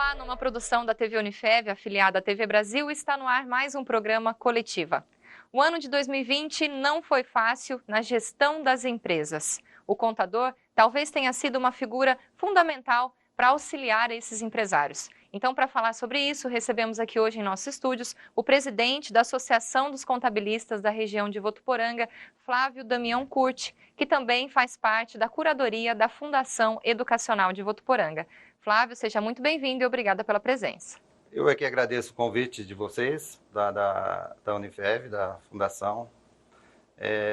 Olá, numa produção da TV Unifev, afiliada à TV Brasil, está no ar mais um programa Coletiva. O ano de 2020 não foi fácil na gestão das empresas. O contador talvez tenha sido uma figura fundamental para auxiliar esses empresários. Então, para falar sobre isso, recebemos aqui hoje em nossos estúdios o presidente da Associação dos Contabilistas da região de Votuporanga, Flávio Damião Curti, que também faz parte da curadoria da Fundação Educacional de Votuporanga. Flávio, seja muito bem-vindo e obrigada pela presença. Eu aqui agradeço o convite de vocês, da Unifev, da Fundação.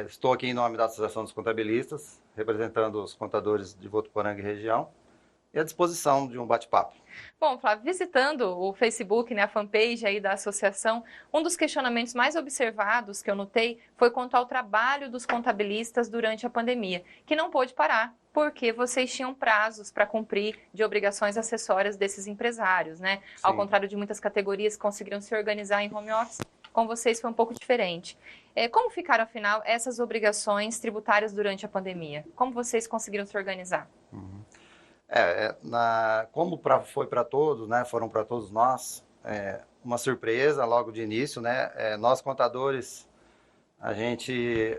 Estou aqui em nome da Associação dos Contabilistas, representando os contadores de Votuporanga e região, e à disposição de um bate-papo. Bom, Flávio, visitando o Facebook, a fanpage aí da associação, um dos questionamentos mais observados que eu notei foi quanto ao trabalho dos contabilistas durante a pandemia, que não pôde parar, porque vocês tinham prazos para cumprir de obrigações acessórias desses empresários, né? Sim. Ao contrário de muitas categorias que conseguiram se organizar em home office, com vocês foi um pouco diferente. Como ficaram, afinal, essas obrigações tributárias durante a pandemia? Como vocês conseguiram se organizar? Como foi para todos, né? Foram para todos nós, uma surpresa logo de início, né? Nós contadores, a gente,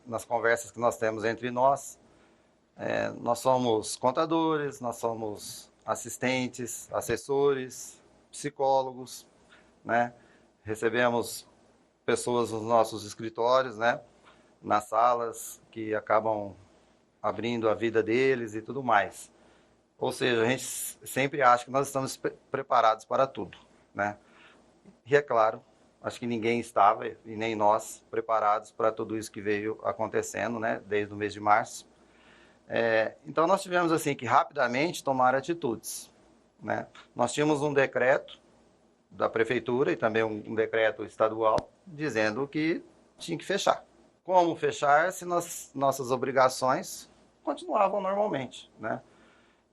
nas conversas que nós temos entre nós, nós somos contadores, nós somos assistentes, assessores, psicólogos, né? Recebemos pessoas nos nossos escritórios, né? Nas salas, que acabam abrindo a vida deles e tudo mais. Ou seja, a gente sempre acha que nós estamos preparados para tudo, né? E é claro, acho que ninguém estava, e nem nós, preparados para tudo isso que veio acontecendo, né? Desde o mês de março. Então, nós tivemos assim que rapidamente tomar atitudes, né? Nós tínhamos um decreto da prefeitura e também um decreto estadual dizendo que tinha que fechar. Como fechar se nossas obrigações continuavam normalmente, né?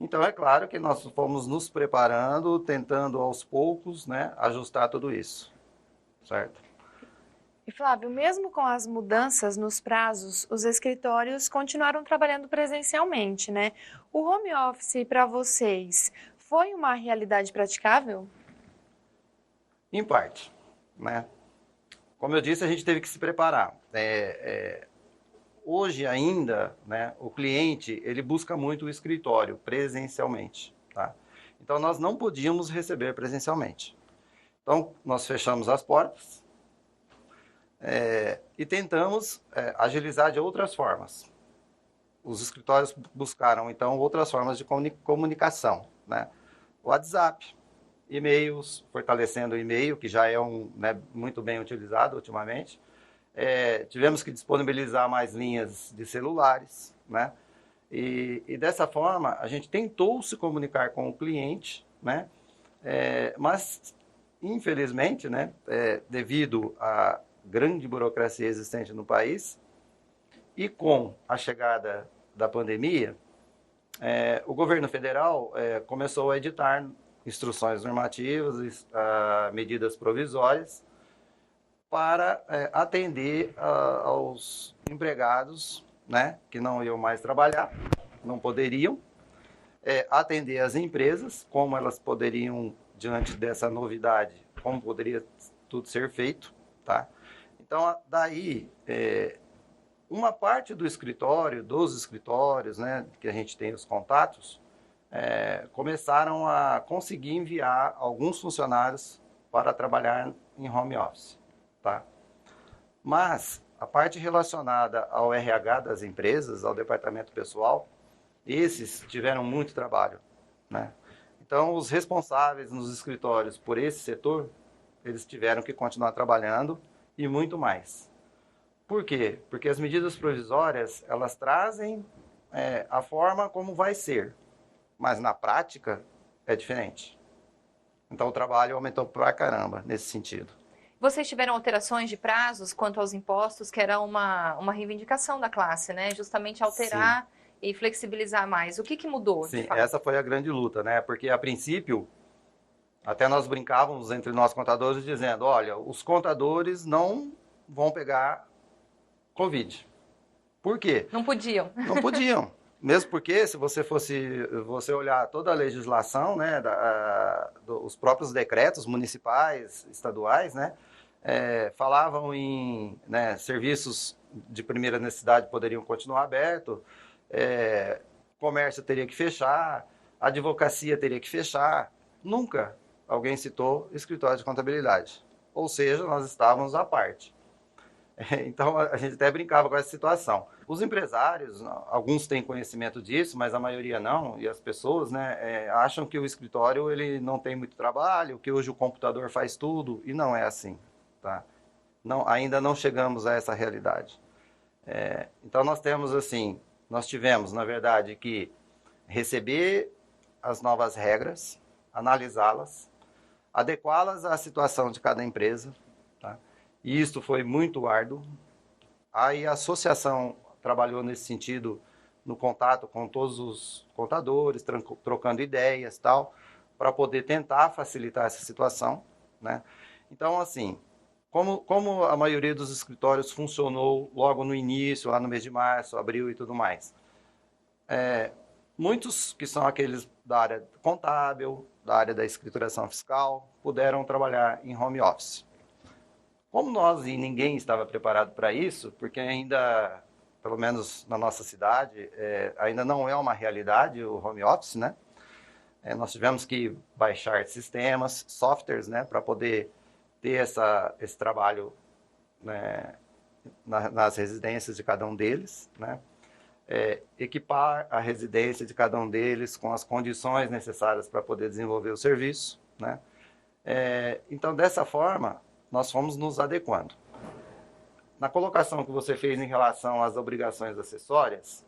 Então, é claro que nós fomos nos preparando, tentando aos poucos, né, ajustar tudo isso, certo? E Flávio, mesmo com as mudanças nos prazos, os escritórios continuaram trabalhando presencialmente, né? O home office para vocês foi uma realidade praticável? Em parte, né? Como eu disse, a gente teve que se preparar. Hoje ainda, né, o cliente, ele busca muito o escritório presencialmente, tá? Então, nós não podíamos receber presencialmente. Então, nós fechamos as portas e tentamos agilizar de outras formas. Os escritórios buscaram, então, outras formas de comunicação, né? WhatsApp, e-mails, fortalecendo o e-mail, que já é muito bem utilizado ultimamente. Tivemos que disponibilizar mais linhas de celulares, né? E dessa forma a gente tentou se comunicar com o cliente, né? Mas infelizmente, né, devido à grande burocracia existente no país e com a chegada da pandemia, o governo federal começou a editar instruções normativas, medidas provisórias para atender aos empregados, né, que não iam mais trabalhar, não poderiam, atender as empresas, como elas poderiam, diante dessa novidade, como poderia tudo ser feito, tá? Então, daí, uma parte dos escritórios, né, que a gente tem os contatos, começaram a conseguir enviar alguns funcionários para trabalhar em home office. Tá? Mas a parte relacionada ao RH das empresas, ao departamento pessoal, esses tiveram muito trabalho, né? Então, os responsáveis nos escritórios por esse setor, eles tiveram que continuar trabalhando e muito mais. Por quê? Porque as medidas provisórias, elas trazem a forma como vai ser, mas na prática é diferente. Então, o trabalho aumentou pra caramba nesse sentido. Vocês tiveram alterações de prazos quanto aos impostos, que era uma reivindicação da classe, né? Justamente alterar Sim. e flexibilizar mais. O que mudou? Sim, essa foi a grande luta, né? Porque, a princípio, até nós brincávamos entre nós contadores dizendo, olha, os contadores não vão pegar Covid. Por quê? Não podiam. Não podiam. Mesmo porque, se você olhar toda a legislação, né, os próprios decretos municipais, estaduais, né, falavam em, né, serviços de primeira necessidade poderiam continuar abertos, comércio teria que fechar, advocacia teria que fechar. Nunca alguém citou escritório de contabilidade. Ou seja, nós estávamos à parte. Então, a gente até brincava com essa situação. Os empresários, alguns têm conhecimento disso, mas a maioria não, e as pessoas, né, acham que o escritório ele não tem muito trabalho, que hoje o computador faz tudo, e não é assim. Tá? Não, ainda não chegamos a essa realidade. Então, nós tivemos, na verdade, que receber as novas regras, analisá-las, adequá-las à situação de cada empresa, tá? E isso foi muito árduo. Aí a associação trabalhou nesse sentido, no contato com todos os contadores, trocando ideias, tal, para poder tentar facilitar essa situação, né? Então, assim, como a maioria dos escritórios funcionou logo no início, lá no mês de março, abril e tudo mais, muitos que são aqueles da área contábil, da área da escrituração fiscal, puderam trabalhar em home office. Como nós e ninguém estava preparado para isso, porque ainda, pelo menos na nossa cidade, ainda não é uma realidade o home office, né? Nós tivemos que baixar sistemas, softwares, né, para poder ter esse trabalho, né, nas residências de cada um deles, né? Equipar a residência de cada um deles com as condições necessárias para poder desenvolver o serviço, né? Então, dessa forma, nós fomos nos adequando. Na colocação que você fez em relação às obrigações acessórias,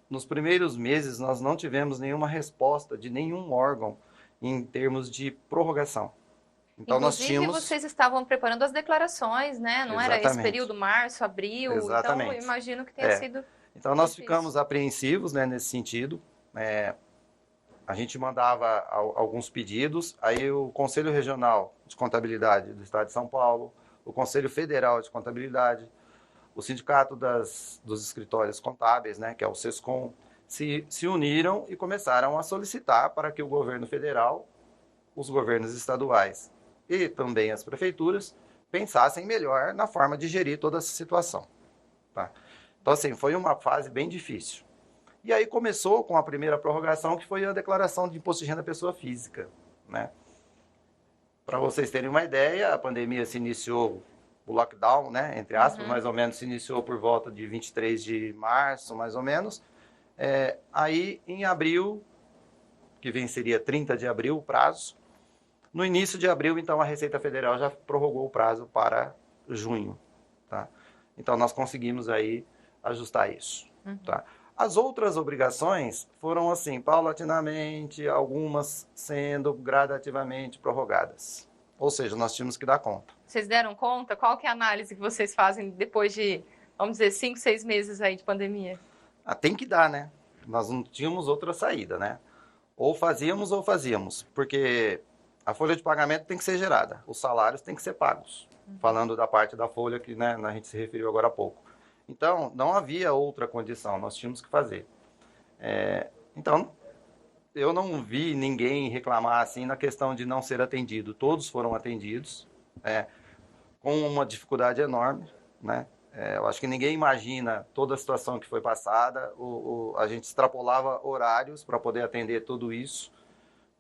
nos primeiros meses nós não tivemos nenhuma resposta de nenhum órgão em termos de prorrogação. Então, Inclusive, vocês estavam preparando as declarações, né? Não era esse período, março, abril? Exatamente. Então, eu imagino que tenha sido Então, nós difícil. ficamos apreensivos, né, nesse sentido. A gente mandava alguns pedidos, aí o Conselho Regional de Contabilidade do Estado de São Paulo, o Conselho Federal de Contabilidade, o Sindicato dos Escritórios Contábeis, né, que é o SESCOM, se uniram e começaram a solicitar para que o governo federal, os governos estaduais e também as prefeituras pensassem melhor na forma de gerir toda essa situação. Tá? Então, assim, foi uma fase bem difícil. E aí começou com a primeira prorrogação, que foi a declaração de imposto de renda pessoa física, né? Para vocês terem uma ideia, a pandemia se iniciou, o lockdown, né, entre aspas, mais ou menos se iniciou por volta de 23 de março, mais ou menos. Aí, em abril, que venceria 30 de abril o prazo, no início de abril, então, a Receita Federal já prorrogou o prazo para junho, tá? Então, nós conseguimos aí ajustar isso, tá? As outras obrigações foram assim, paulatinamente, algumas sendo gradativamente prorrogadas. Ou seja, nós tínhamos que dar conta. Vocês deram conta? Qual que é a análise que vocês fazem depois de, vamos dizer, 5, 6 meses aí de pandemia? Tem que dar, né? Nós não tínhamos outra saída, né? Ou fazíamos, porque a folha de pagamento tem que ser gerada, os salários têm que ser pagos. Falando da parte da folha que, né, a gente se referiu agora há pouco. Então, não havia outra condição, nós tínhamos que fazer. Então, eu não vi ninguém reclamar assim na questão de não ser atendido. Todos foram atendidos, com uma dificuldade enorme, né? Eu acho que ninguém imagina toda a situação que foi passada. A gente extrapolava horários para poder atender tudo isso,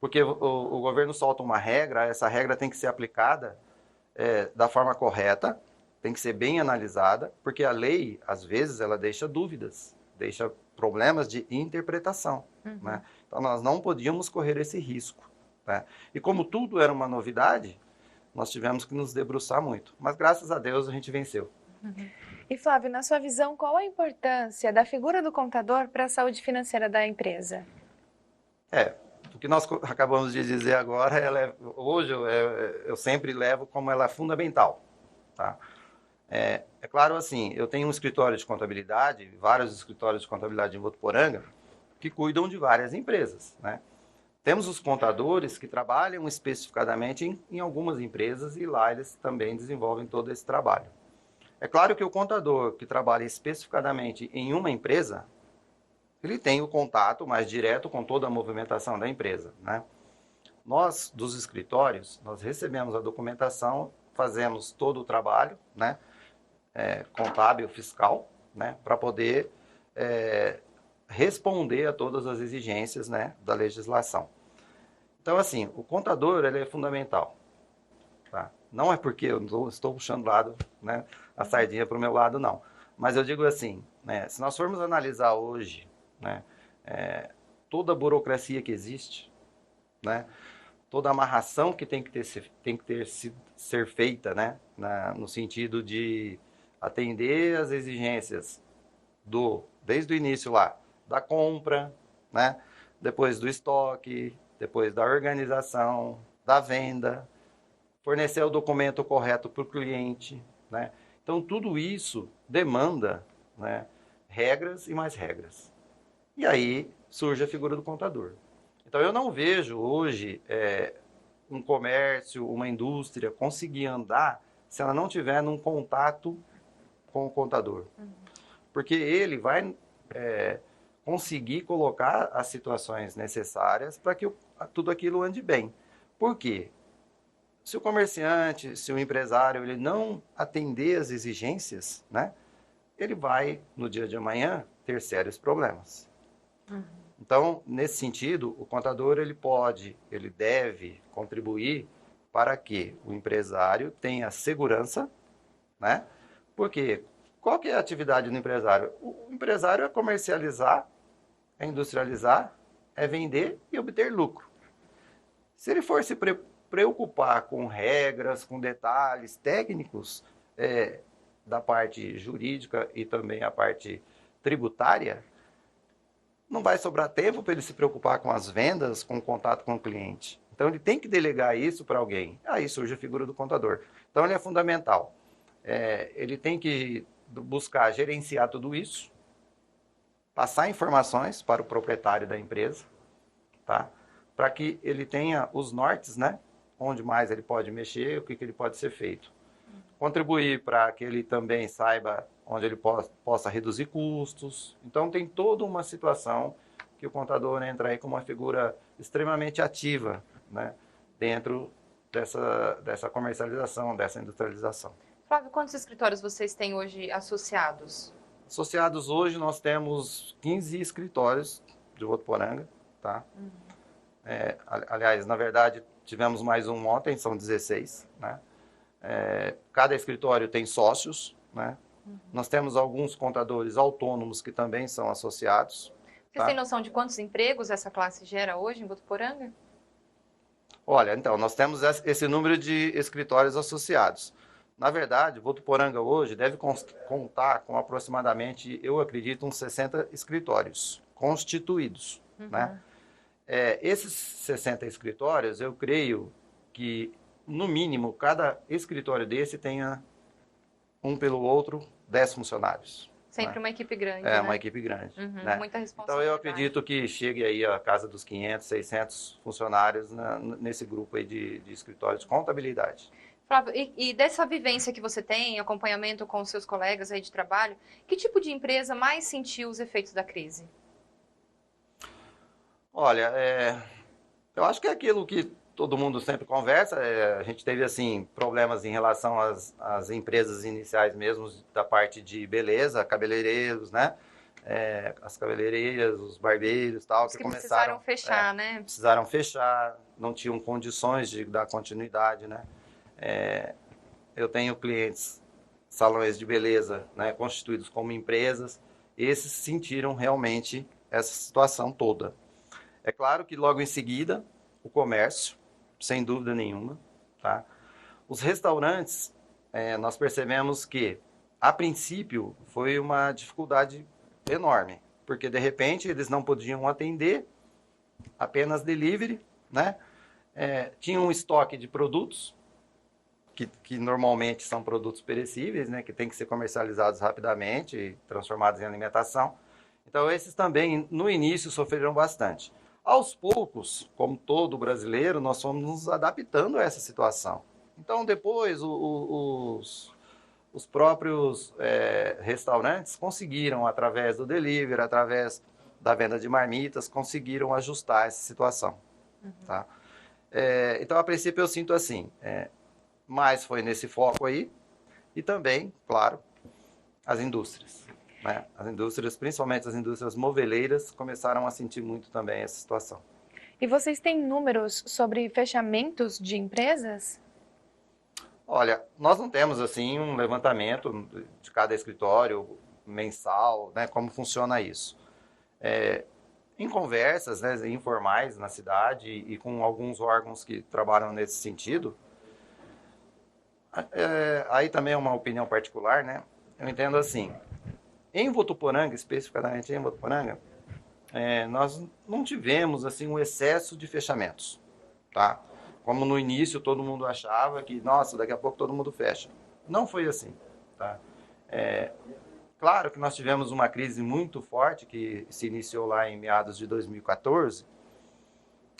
porque o governo solta uma regra, essa regra tem que ser aplicada da forma correta, tem que ser bem analisada, porque a lei, às vezes, ela deixa dúvidas, deixa problemas de interpretação, né? Então, nós não podíamos correr esse risco, né? E como tudo era uma novidade, nós tivemos que nos debruçar muito. Mas, graças a Deus, a gente venceu. E, Flávio, na sua visão, qual a importância da figura do contador para a saúde financeira da empresa? O que nós acabamos de dizer agora, hoje eu sempre levo como ela é fundamental, tá? É claro, assim, eu tenho um escritório de contabilidade, vários escritórios de contabilidade em Votuporanga, que cuidam de várias empresas, né? Temos os contadores que trabalham especificadamente em algumas empresas e lá eles também desenvolvem todo esse trabalho. É claro que o contador que trabalha especificadamente em uma empresa, ele tem o contato mais direto com toda a movimentação da empresa, né? Nós, dos escritórios, nós recebemos a documentação, fazemos todo o trabalho, né? Contábil, fiscal, né? Para poder responder a todas as exigências, né, da legislação. Então, assim, o contador, ele é fundamental. Tá? Não é porque eu estou puxando lado, né, a sardinha para o meu lado, não. Mas eu digo assim, né, se nós formos analisar hoje, né, toda a burocracia que existe, né, toda a amarração que tem que ser feita, né, no sentido de atender às exigências desde o início lá, da compra, né, depois do estoque, depois da organização, da venda, fornecer o documento correto para o cliente, né? Então, tudo isso demanda, né, regras e mais regras. E aí surge a figura do contador. Então, eu não vejo hoje um comércio, uma indústria conseguir andar se ela não tiver num contato com o contador. Porque ele vai conseguir colocar as situações necessárias para que tudo aquilo ande bem. Por quê? Se o comerciante, se o empresário, ele não atender as exigências, né, ele vai, no dia de amanhã, ter sérios problemas. Então, nesse sentido, o contador, ele deve contribuir para que o empresário tenha segurança, né? Porque qual que é a atividade do empresário? O empresário é comercializar, é industrializar, é vender e obter lucro. Se ele for se preocupar com regras, com detalhes técnicos da parte jurídica e também a parte tributária, não vai sobrar tempo para ele se preocupar com as vendas, com o contato com o cliente. Então, ele tem que delegar isso para alguém. Aí surge a figura do contador. Então, ele é fundamental. Ele tem que buscar gerenciar tudo isso, passar informações para o proprietário da empresa, tá? Para que ele tenha os nortes, né? Onde mais ele pode mexer, o que ele pode ser feito. Contribuir para que ele também saiba onde ele possa reduzir custos. Então, tem toda uma situação que o contador entra aí como uma figura extremamente ativa, né? Dentro dessa comercialização, dessa industrialização. Flávio, quantos escritórios vocês têm hoje associados? Associados hoje, nós temos 15 escritórios de Votuporanga, tá? Aliás, na verdade, tivemos mais um ontem, são 16, né? Cada escritório tem sócios, né? Nós temos alguns contadores autônomos que também são associados. Vocês têm noção de quantos empregos essa classe gera hoje em Votuporanga? Olha, então, nós temos esse número de escritórios associados. Na verdade, Votuporanga hoje deve contar com aproximadamente, eu acredito, uns 60 escritórios constituídos, né? Esses 60 escritórios, eu creio que, no mínimo, cada escritório desse tenha um pelo outro 10 funcionários. Sempre, né? Uma equipe grande, né? né? Uma equipe grande. Né? Muita responsabilidade. Então, eu acredito que chegue aí a casa dos 500, 600 funcionários nesse grupo aí de escritórios de contabilidade. Flávio, e dessa vivência que você tem, acompanhamento com os seus colegas aí de trabalho, que tipo de empresa mais sentiu os efeitos da crise? Olha, eu acho que é aquilo que todo mundo sempre conversa. A gente teve, assim, problemas em relação às empresas iniciais mesmo, da parte de beleza, cabeleireiros, né? As cabeleireiras, os barbeiros, tal, que começaram... precisaram fechar, né? Precisaram fechar, não tinham condições de dar continuidade, né? Eu tenho clientes, salões de beleza, né, constituídos como empresas, esses sentiram realmente essa situação toda. É claro que logo em seguida, o comércio, sem dúvida nenhuma, tá? Os restaurantes, nós percebemos que, a princípio, foi uma dificuldade enorme, porque de repente eles não podiam atender, apenas delivery, né? Tinham um estoque de produtos, que normalmente são produtos perecíveis, né, que tem que ser comercializados rapidamente e transformados em alimentação. Então, esses também, no início, sofreram bastante. Aos poucos, como todo brasileiro, nós fomos nos adaptando a essa situação. Então, depois, os próprios restaurantes conseguiram, através do delivery, através da venda de marmitas conseguiram ajustar essa situação. Tá? Então, a princípio, eu sinto assim, mais foi nesse foco aí, e também, claro, as indústrias. Né? As indústrias, principalmente as indústrias moveleiras, começaram a sentir muito também essa situação. E vocês têm números sobre fechamentos de empresas? Olha, nós não temos assim um levantamento de cada escritório mensal, né, como funciona isso. Em conversas, né, informais na cidade e com alguns órgãos que trabalham nesse sentido, aí também é uma opinião particular, né? Eu entendo assim, em Votuporanga, especificamente em Votuporanga, nós não tivemos assim um excesso de fechamentos, tá? Como no início todo mundo achava que, nossa, daqui a pouco todo mundo fecha. Não foi assim, tá? Claro que nós tivemos uma crise muito forte que se iniciou lá em meados de 2014.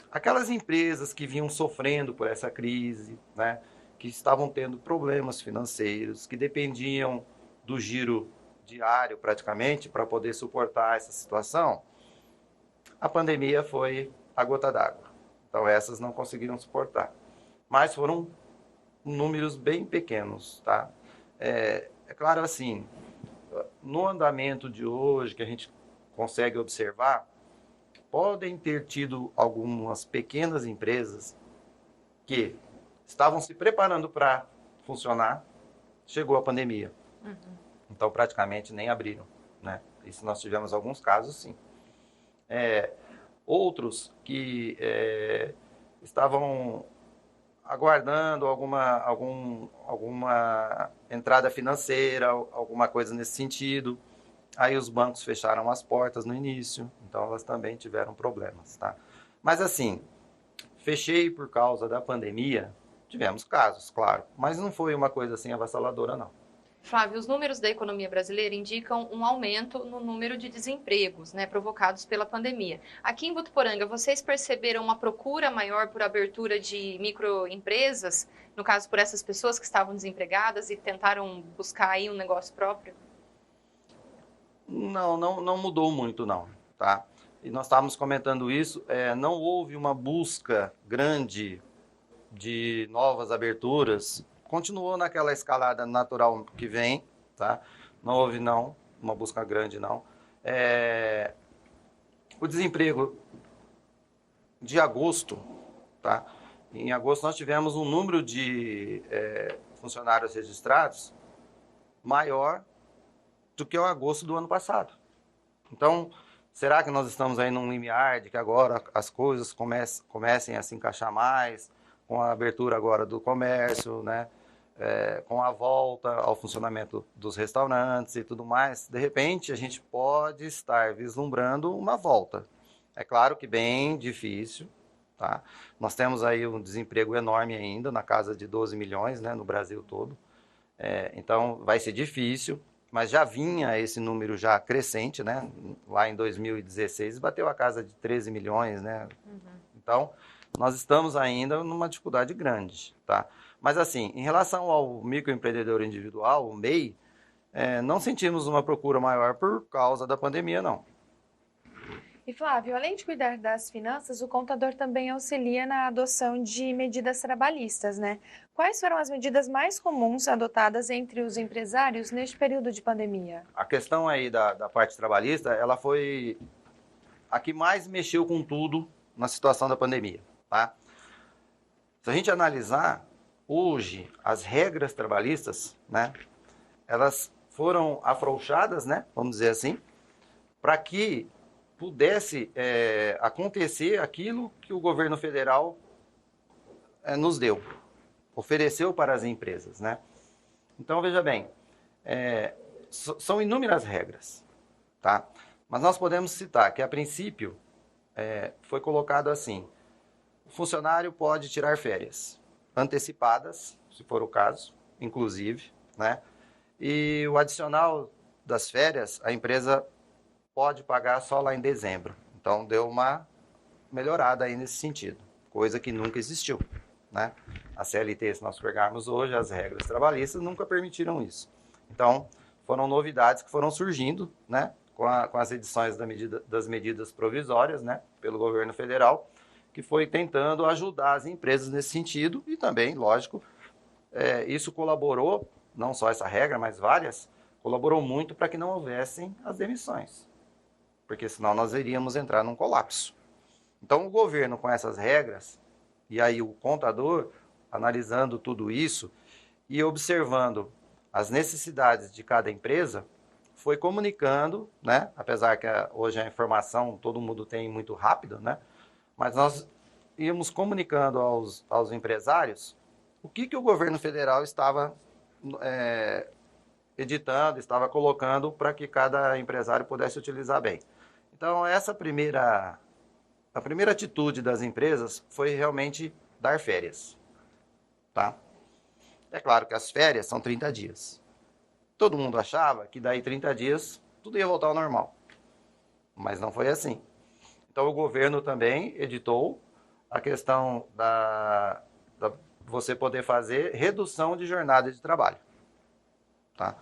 Aquelas empresas que vinham sofrendo por essa crise, né, que estavam tendo problemas financeiros, que dependiam do giro diário praticamente para poder suportar essa situação, a pandemia foi a gota d'água. Então essas não conseguiram suportar. Mas foram números bem pequenos, tá? É claro assim, no andamento de hoje que a gente consegue observar, podem ter tido algumas pequenas empresas que estavam se preparando para funcionar, chegou a pandemia. Então praticamente nem abriram, né? Isso nós tivemos alguns casos, sim. Outros que estavam aguardando alguma entrada financeira, alguma coisa nesse sentido. Aí os bancos fecharam as portas no início, então elas também tiveram problemas, tá? Mas assim, fechei por causa da pandemia, tivemos casos, claro, mas não foi uma coisa assim avassaladora, não. Flávio, os números da economia brasileira indicam um aumento no número de desempregos, né, provocados pela pandemia. Aqui em Votuporanga, vocês perceberam uma procura maior por abertura de microempresas, no caso por essas pessoas que estavam desempregadas e tentaram buscar aí um negócio próprio? Não mudou muito, não, tá? E nós estávamos comentando isso, não houve uma busca grande de novas aberturas, continuou naquela escalada natural que vem, tá? Não houve, uma busca grande, não. O desemprego de agosto, tá? Em agosto nós tivemos um número de funcionários registrados maior do que o agosto do ano passado. Então, será que nós estamos aí num limiar de que agora as coisas comecem a se encaixar mais, com a abertura agora do comércio, né? Com a volta ao funcionamento dos restaurantes e tudo mais, de repente a gente pode estar vislumbrando uma volta. É claro que bem difícil, tá? Nós temos aí um desemprego enorme ainda, na casa de 12 milhões, né, no Brasil todo. Então vai ser difícil, mas já vinha esse número já crescente, né? Lá em 2016 bateu a casa de 13 milhões, né? Então, nós estamos ainda numa dificuldade grande, tá? Mas assim, em relação ao microempreendedor individual, o MEI, não sentimos uma procura maior por causa da pandemia, não. E Flávio, além de cuidar das finanças, o contador também auxilia na adoção de medidas trabalhistas, né? Quais foram as medidas mais comuns adotadas entre os empresários neste período de pandemia? A questão aí da parte trabalhista, ela foi a que mais mexeu com tudo na situação da pandemia, tá? Se a gente analisar, hoje, as regras trabalhistas, né, elas foram afrouxadas, né, vamos dizer assim, para que pudesse acontecer aquilo que o governo federal nos deu, ofereceu para as empresas, né? Então, veja bem, são inúmeras regras, tá? Mas nós podemos citar que, a princípio, foi colocado assim: o funcionário pode tirar férias antecipadas, se for o caso, inclusive, né? E o adicional das férias, a empresa pode pagar só lá em dezembro. Então, deu uma melhorada aí nesse sentido, coisa que nunca existiu, né? A CLT, se nós pegarmos hoje, as regras trabalhistas nunca permitiram isso. Então, foram novidades que foram surgindo, né? com as edições das medidas provisórias, né, pelo governo federal, que foi tentando ajudar as empresas nesse sentido e também, lógico, isso colaborou, não só essa regra, mas várias, colaborou muito para que não houvessem as demissões, porque senão nós iríamos entrar num colapso. Então, o governo, com essas regras, e aí o contador, analisando tudo isso e observando as necessidades de cada empresa, foi comunicando, né? Apesar que hoje a informação todo mundo tem muito rápido, né? Mas nós íamos comunicando aos empresários o que o governo federal estava editando, estava colocando para que cada empresário pudesse utilizar bem. Então, a primeira atitude das empresas foi realmente dar férias, tá? É claro que as férias são 30 dias. Todo mundo achava que daí 30 dias tudo ia voltar ao normal, mas não foi assim. Então, o governo também editou a questão da você poder fazer redução de jornada de trabalho, tá?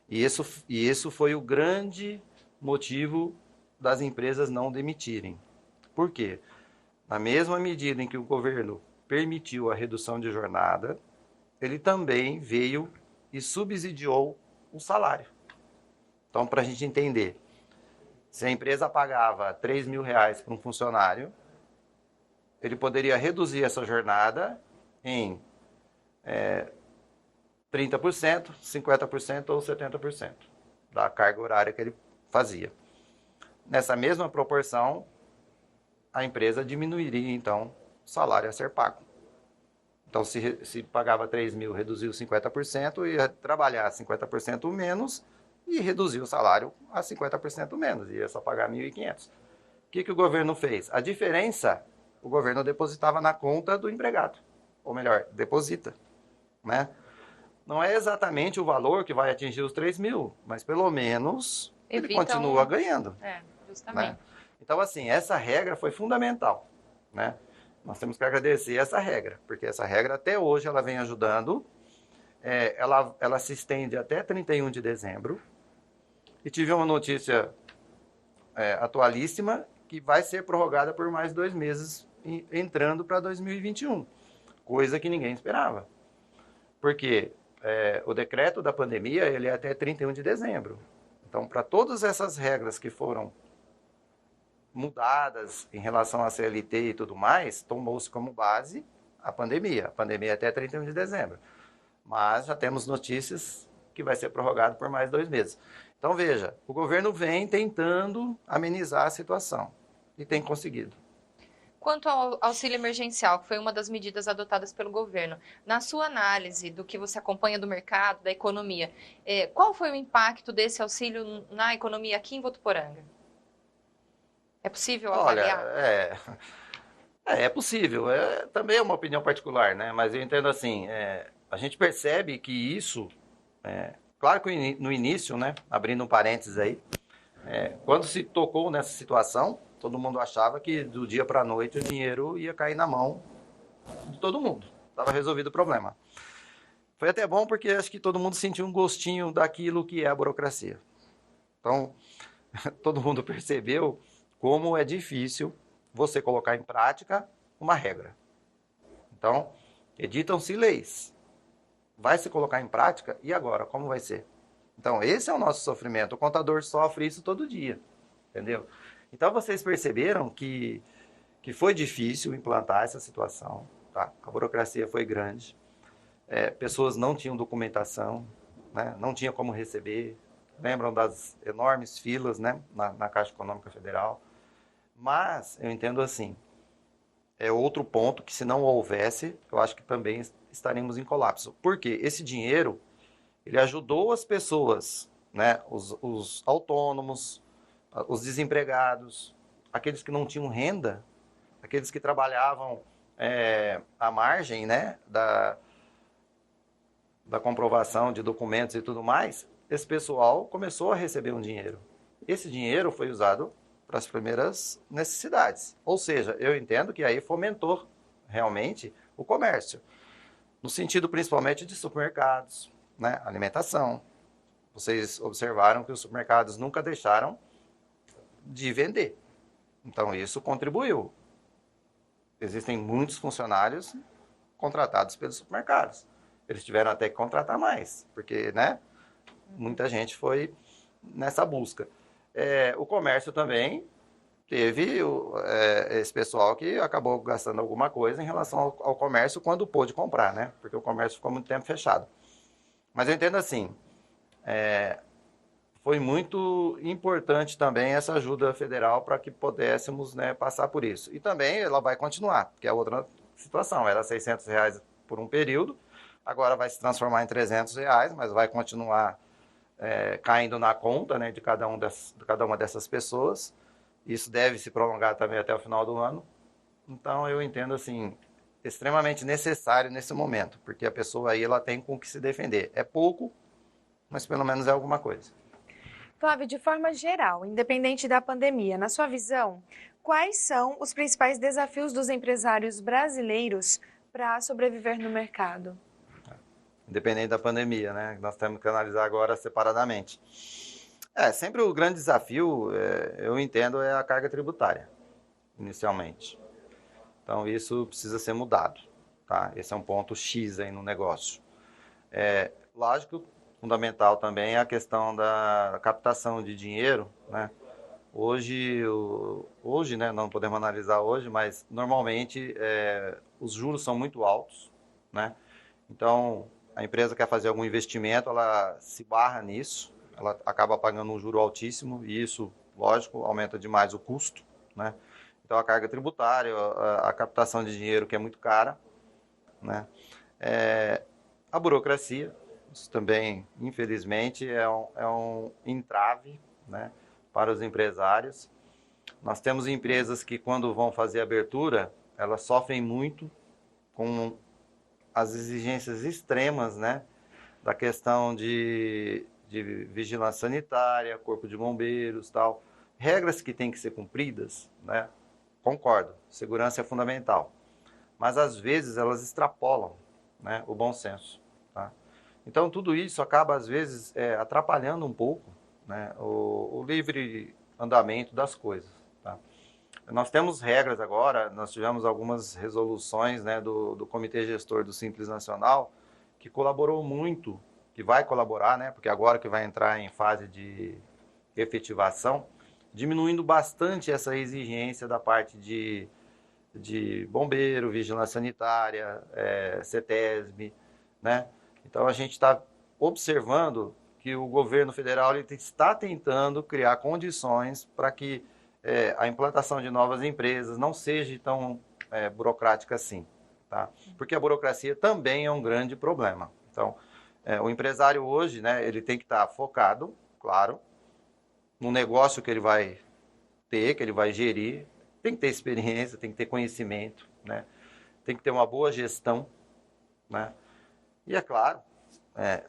E isso foi o grande motivo das empresas não demitirem. Por quê? Na mesma medida em que o governo permitiu a redução de jornada, ele também veio e subsidiou o salário. Então, para a gente entender, se a empresa pagava R$3.000 para um funcionário, ele poderia reduzir essa jornada em 30%, 50% ou 70% da carga horária que ele fazia. Nessa mesma proporção, a empresa diminuiria, então, o salário a ser pago. Então, se pagava 3.000, reduziu 50%, ia trabalhar 50% menos e reduziu o salário a 50% menos, ia só pagar 1.500. O que o governo fez? A diferença, o governo depositava na conta do empregado, ou melhor, deposita, né? Não é exatamente o valor que vai atingir os 3.000, mas pelo menos ele continua ganhando. Justamente. Né? Então, assim, essa regra foi fundamental, né? Nós temos que agradecer essa regra, porque essa regra até hoje ela vem ajudando, ela se estende até 31 de dezembro, e tive uma notícia atualíssima que vai ser prorrogada por mais 2 meses, entrando para 2021, coisa que ninguém esperava. Porque o decreto da pandemia ele é até 31 de dezembro. Então, para todas essas regras que foram mudadas em relação à CLT e tudo mais, tomou-se como base a pandemia. A pandemia até 31 de dezembro. Mas já temos notícias que vai ser prorrogado por mais 2 meses. Então, veja, o governo vem tentando amenizar a situação e tem conseguido. Quanto ao auxílio emergencial, que foi uma das medidas adotadas pelo governo, na sua análise do que você acompanha do mercado, da economia, qual foi o impacto desse auxílio na economia aqui em Votuporanga? É possível avaliar? Olha, é possível. Também é uma opinião particular, né? Mas eu entendo assim, a gente percebe que isso, claro que no início, né, abrindo um parênteses aí, quando se tocou nessa situação, todo mundo achava que do dia para a noite o dinheiro ia cair na mão de todo mundo. Estava resolvido o problema. Foi até bom porque acho que todo mundo sentiu um gostinho daquilo que é a burocracia. Então, todo mundo percebeu como é difícil você colocar em prática uma regra. Então, editam-se leis. Vai se colocar em prática e agora, como vai ser? Então, esse é o nosso sofrimento. O contador sofre isso todo dia, entendeu? Então, vocês perceberam que foi difícil implantar essa situação, tá? A burocracia foi grande, pessoas não tinham documentação, né? Não tinha como receber, lembram das enormes filas, né? na Caixa Econômica Federal. Mas, eu entendo assim, é outro ponto que se não houvesse, eu acho que também estaríamos em colapso. Por quê? Esse dinheiro, ele ajudou as pessoas, né? Os autônomos, os desempregados, aqueles que não tinham renda, aqueles que trabalhavam à margem, né? da comprovação de documentos e tudo mais, esse pessoal começou a receber um dinheiro. Esse dinheiro foi usado para as primeiras necessidades. Ou seja, eu entendo que aí fomentou realmente o comércio, no sentido principalmente de supermercados, né? Alimentação. Vocês observaram que os supermercados nunca deixaram de vender. Então, isso contribuiu. Existem muitos funcionários contratados pelos supermercados. Eles tiveram até que contratar mais, porque, né, muita gente foi nessa busca. O comércio também teve esse pessoal que acabou gastando alguma coisa em relação ao comércio quando pôde comprar, né? Porque o comércio ficou muito tempo fechado. Mas eu entendo assim, foi muito importante também essa ajuda federal para que pudéssemos, né, passar por isso. E também ela vai continuar, que é outra situação. Era R$600 por um período, agora vai se transformar em R$300, mas vai continuar caindo na conta, né, de cada uma dessas pessoas. Isso deve se prolongar também até o final do ano. Então, eu entendo assim, extremamente necessário nesse momento, porque a pessoa aí ela tem com o que se defender. É pouco, mas pelo menos é alguma coisa. Flávio, de forma geral, independente da pandemia, na sua visão, quais são os principais desafios dos empresários brasileiros para sobreviver no mercado? Independente da pandemia, né? Nós temos que analisar agora separadamente. Sempre o grande desafio, eu entendo, é a carga tributária, inicialmente. Então, isso precisa ser mudado, tá? Esse é um ponto X aí no negócio. Lógico, fundamental também é a questão da captação de dinheiro, né? Hoje, né, não podemos analisar hoje, mas normalmente os juros são muito altos, né? Então, a empresa quer fazer algum investimento, ela se barra nisso, ela acaba pagando um juro altíssimo e isso, lógico, aumenta demais o custo, né? Então, a carga tributária, a captação de dinheiro que é muito cara, né? A burocracia, isso também, infelizmente, é um entrave, né, para os empresários. Nós temos empresas que, quando vão fazer abertura, elas sofrem muito com as exigências extremas, né, da questão de vigilância sanitária, corpo de bombeiros, tal. Regras que têm que ser cumpridas, né, concordo, segurança é fundamental. Mas, às vezes, elas extrapolam, né, o bom senso, tá? Então, tudo isso acaba, às vezes, atrapalhando um pouco, né, o livre andamento das coisas, tá? Nós temos regras agora, nós tivemos algumas resoluções, né, do Comitê Gestor do Simples Nacional, que colaborou muito, que vai colaborar, né, porque agora que vai entrar em fase de efetivação, diminuindo bastante essa exigência da parte de bombeiro, vigilância sanitária, CETESB, né? Então, a gente está observando que o governo federal ele está tentando criar condições para que a implantação de novas empresas não seja tão burocrática assim, tá? Porque a burocracia também é um grande problema. Então, o empresário hoje, né, ele tem que estar focado, claro, no negócio que ele vai ter, que ele vai gerir, tem que ter experiência, tem que ter conhecimento, né? Tem que ter uma boa gestão, né? E é claro,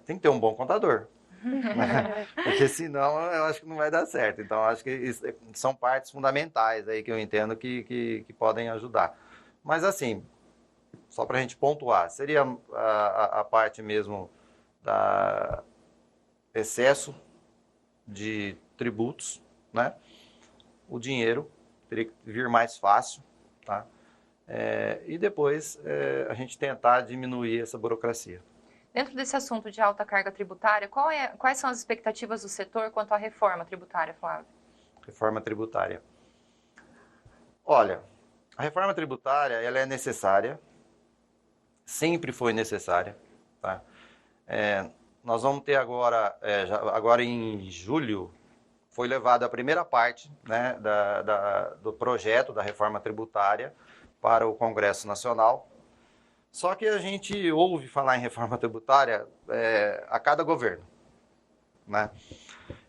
tem que ter um bom contador, né? Porque senão eu acho que não vai dar certo. Então, eu acho que isso são partes fundamentais aí que eu entendo que podem ajudar. Mas assim, só para a gente pontuar, seria a parte mesmo da excesso de tributos, né? O dinheiro teria que vir mais fácil, tá? E depois a gente tentar diminuir essa burocracia. Dentro desse assunto de alta carga tributária, quais são as expectativas do setor quanto à reforma tributária, Flávio? Reforma tributária. Olha, a reforma tributária ela é necessária, sempre foi necessária, tá? Nós vamos ter agora em julho, foi levada a primeira parte, né, do projeto da reforma tributária para o Congresso Nacional. Só que a gente ouve falar em reforma tributária a cada governo, né?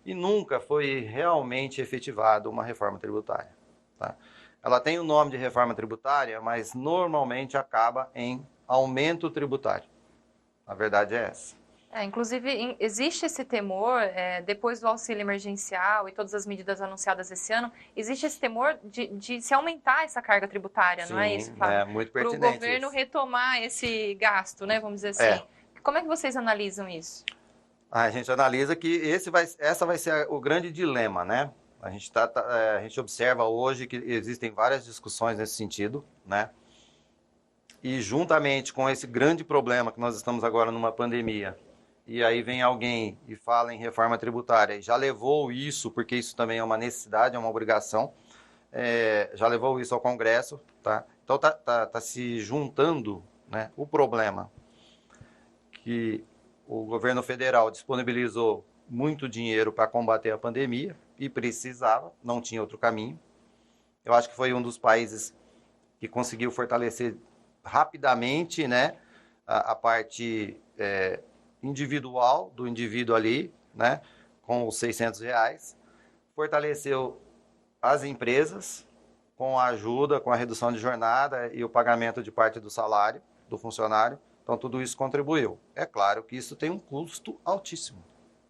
E nunca foi realmente efetivada uma reforma tributária, tá? Ela tem o nome de reforma tributária, mas normalmente acaba em aumento tributário. A verdade é essa. Inclusive, existe esse temor, depois do auxílio emergencial e todas as medidas anunciadas esse ano, existe esse temor de se aumentar essa carga tributária, Sim, não é isso, Flávio? É muito pertinente. Para o governo retomar esse gasto, né, vamos dizer assim. Como é que vocês analisam isso? A gente analisa que essa vai ser o grande dilema, né? A gente observa hoje que existem várias discussões nesse sentido, né? E juntamente com esse grande problema que nós estamos agora numa pandemia, e aí vem alguém e fala em reforma tributária, e já levou isso, porque isso também é uma necessidade, é uma obrigação, já levou isso ao Congresso, tá? Então tá se juntando, né, o problema que o governo federal disponibilizou muito dinheiro para combater a pandemia e precisava, não tinha outro caminho. Eu acho que foi um dos países que conseguiu fortalecer rapidamente, né, a parte individual do indivíduo ali, né, com os R$ 600, fortaleceu as empresas com a ajuda, com a redução de jornada e o pagamento de parte do salário do funcionário. Então, tudo isso contribuiu. É claro que isso tem um custo altíssimo.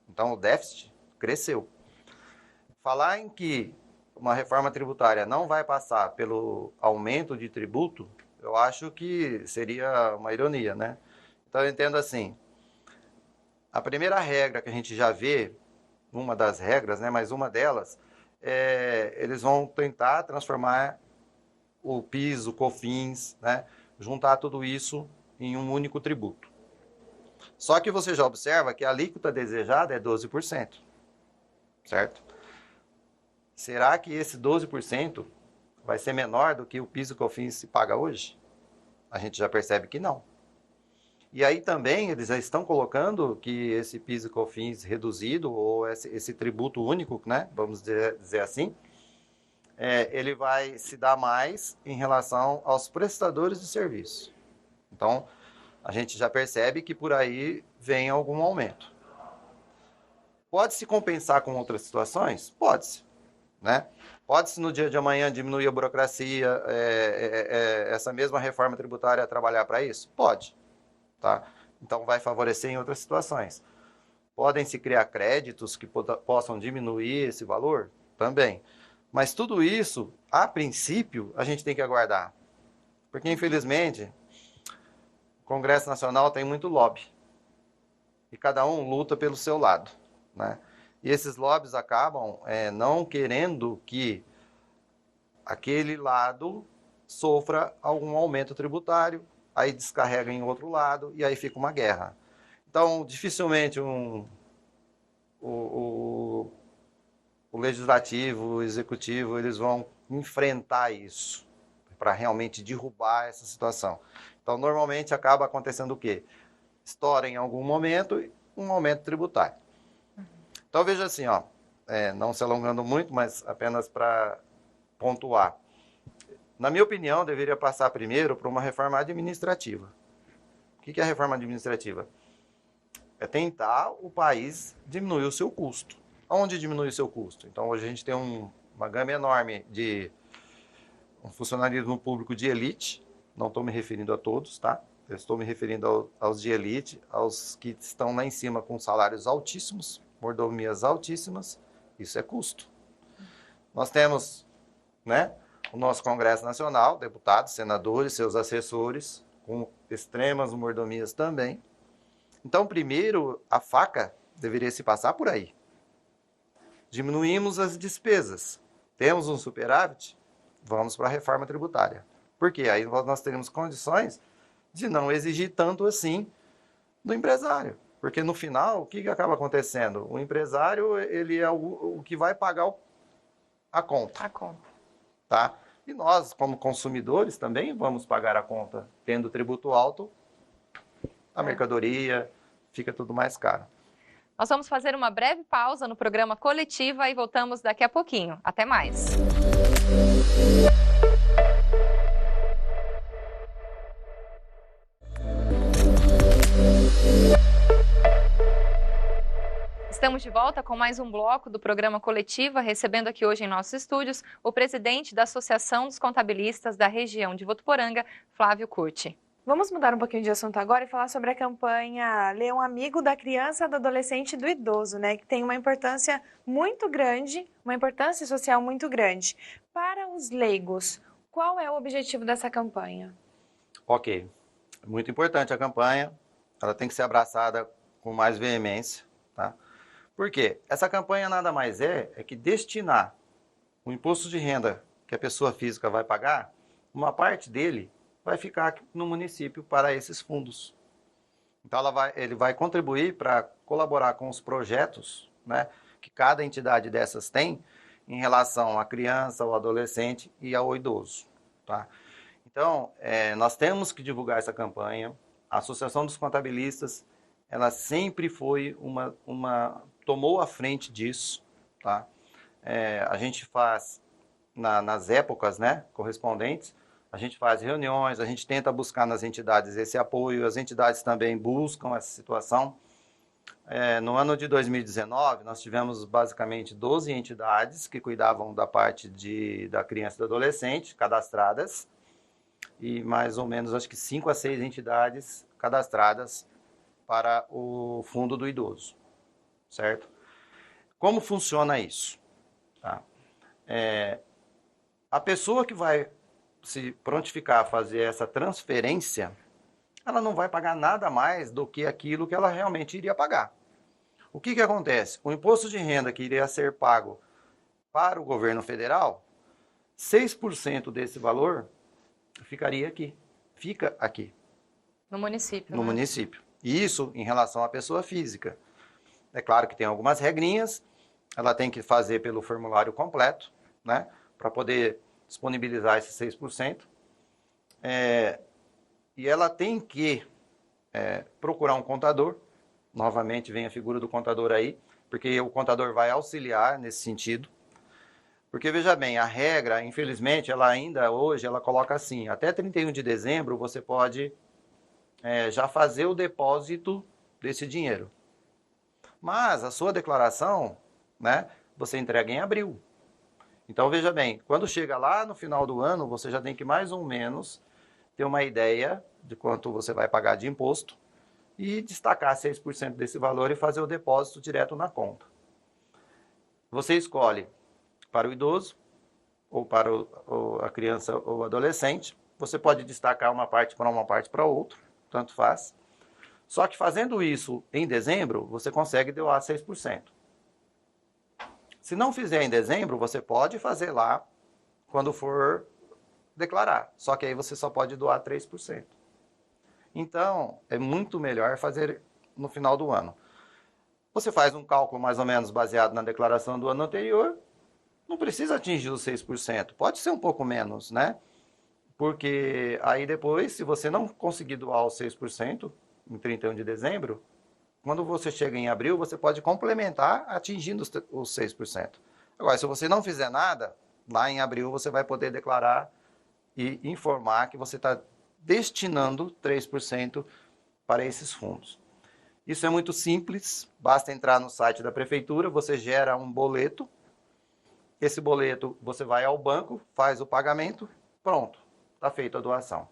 Então, o déficit cresceu. Falar em que uma reforma tributária não vai passar pelo aumento de tributo, eu acho que seria uma ironia, né? Então, eu entendo assim, a primeira regra que a gente já vê, uma das regras, né, mas uma delas, eles vão tentar transformar o PIS, o COFINS, né, juntar tudo isso em um único tributo. Só que você já observa que a alíquota desejada é 12%, certo? Será que esse 12% vai ser menor do que o PIS e o COFINS se paga hoje? A gente já percebe que não. E aí também eles já estão colocando que esse PIS e COFINS reduzido, ou esse tributo único, né, vamos dizer assim, ele vai se dar mais em relação aos prestadores de serviço. Então, a gente já percebe que por aí vem algum aumento. Pode-se compensar com outras situações? Pode-se, né? Pode-se no dia de amanhã diminuir a burocracia, essa mesma reforma tributária trabalhar para isso? Pode, tá? Então vai favorecer em outras situações. Podem-se criar créditos que possam diminuir esse valor? Também. Mas tudo isso, a princípio, a gente tem que aguardar. Porque, infelizmente, o Congresso Nacional tem muito lobby. E cada um luta pelo seu lado, né? E esses lobbies acabam não querendo que aquele lado sofra algum aumento tributário, aí descarrega em outro lado e aí fica uma guerra. Então, dificilmente o legislativo, o executivo, eles vão enfrentar isso para realmente derrubar essa situação. Então, normalmente acaba acontecendo o quê? Estoura em algum momento um aumento tributário. Então, veja assim, ó, não se alongando muito, mas apenas para pontuar. Na minha opinião, deveria passar primeiro por uma reforma administrativa. O que é a reforma administrativa? É tentar o país diminuir o seu custo. Onde diminui o seu custo? Então, hoje a gente tem uma gama enorme de um funcionalismo público de elite. Não estou me referindo a todos, tá? Eu estou me referindo aos de elite, aos que estão lá em cima com salários altíssimos, mordomias altíssimas. Isso é custo. Nós temos, né, o nosso Congresso Nacional, deputados, senadores, seus assessores, com extremas mordomias também. Então, primeiro, a faca deveria se passar por aí. Diminuímos as despesas. Temos um superávit? Vamos para a reforma tributária. Por quê? Aí nós teremos condições de não exigir tanto assim do empresário. Porque no final, o que acaba acontecendo? O empresário, ele é o que vai pagar a conta. A conta. Tá? E nós, como consumidores, também vamos pagar a conta. Tendo tributo alto, a mercadoria fica tudo mais caro. Nós vamos fazer uma breve pausa no programa Coletiva e voltamos daqui a pouquinho. Até mais. Estamos de volta com mais um bloco do programa Coletiva, recebendo aqui hoje em nossos estúdios o presidente da Associação dos Contabilistas da região de Votuporanga, Flávio Curti. Vamos mudar um pouquinho de assunto agora e falar sobre a campanha Leão Amigo da Criança, do Adolescente e do Idoso, né? Que tem uma importância muito grande, uma importância social muito grande. Para os leigos, qual é o objetivo dessa campanha? Ok, muito importante a campanha, ela tem que ser abraçada com mais veemência, tá? Por quê? Essa campanha nada mais é que destinar o imposto de renda que a pessoa física vai pagar, uma parte dele vai ficar no município para esses fundos. Então ele vai contribuir para colaborar com os projetos, né, que cada entidade dessas tem em relação à criança, ao adolescente e ao idoso. Tá? Então, nós temos que divulgar essa campanha. A Associação dos Contabilistas, ela sempre foi tomou a frente disso. Tá? A gente faz, nas épocas, né, correspondentes, a gente faz reuniões, a gente tenta buscar nas entidades esse apoio, as entidades também buscam essa situação. No ano de 2019, nós tivemos basicamente 12 entidades que cuidavam da parte da criança e do adolescente cadastradas, e mais ou menos, acho que 5 a 6 entidades cadastradas para o Fundo do Idoso, certo? Como funciona isso? Tá? A pessoa que vai se prontificar a fazer essa transferência, ela não vai pagar nada mais do que aquilo que ela realmente iria pagar. O que acontece? O imposto de renda que iria ser pago para o governo federal, 6% desse valor ficaria aqui. Fica aqui. No município. No município. E isso em relação à pessoa física. É claro que tem algumas regrinhas, ela tem que fazer pelo formulário completo, né, para poder disponibilizar esses 6%. E ela tem que procurar um contador. Novamente vem a figura do contador aí, porque o contador vai auxiliar nesse sentido. Porque, veja bem, a regra, infelizmente, ela ainda hoje, ela coloca assim, até 31 de dezembro você pode já fazer o depósito desse dinheiro. Mas a sua declaração, né, você entrega em abril. Então, veja bem, quando chega lá no final do ano, você já tem que mais ou menos ter uma ideia de quanto você vai pagar de imposto e destacar 6% desse valor e fazer o depósito direto na conta. Você escolhe para o idoso ou para a criança ou adolescente. Você pode destacar uma parte para uma parte para outra, tanto faz. Só que fazendo isso em dezembro, você consegue doar 6%. Se não fizer em dezembro, você pode fazer lá quando for declarar. Só que aí você só pode doar 3%. Então, é muito melhor fazer no final do ano. Você faz um cálculo mais ou menos baseado na declaração do ano anterior, não precisa atingir os 6%, pode ser um pouco menos, né? Porque aí depois, se você não conseguir doar os 6% em 31 de dezembro, quando você chega em abril, você pode complementar atingindo os 6%. Agora, se você não fizer nada, lá em abril você vai poder declarar e informar que você está destinando 3% para esses fundos. Isso é muito simples, basta entrar no site da prefeitura, você gera um boleto, esse boleto você vai ao banco, faz o pagamento, pronto, está feita a doação.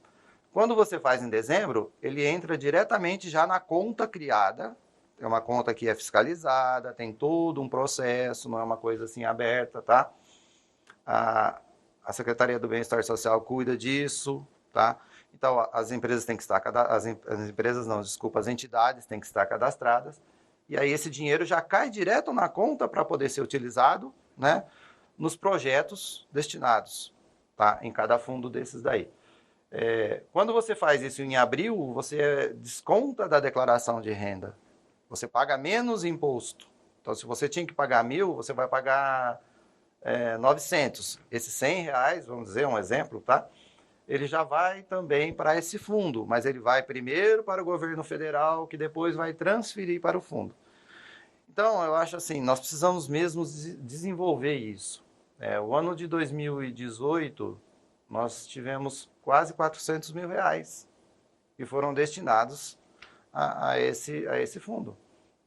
Quando você faz em dezembro, ele entra diretamente já na conta criada, é uma conta que é fiscalizada, tem todo um processo, não é uma coisa assim aberta, tá? A Secretaria do Bem-Estar Social cuida disso, tá? Então, as empresas têm que estar as entidades têm que estar cadastradas, e aí esse dinheiro já cai direto na conta para poder ser utilizado, né, nos projetos destinados, tá, em cada fundo desses daí. Quando você faz isso em abril, você desconta da declaração de renda, você paga menos imposto. Então, se você tinha que pagar 1.000, você vai pagar 900. Esses R$100, vamos dizer, um exemplo, tá? Ele já vai também para esse fundo, mas ele vai primeiro para o governo federal, que depois vai transferir para o fundo. Então, eu acho assim, nós precisamos mesmo desenvolver isso. O ano de 2018, nós tivemos quase R$400 mil que foram destinados a esse fundo,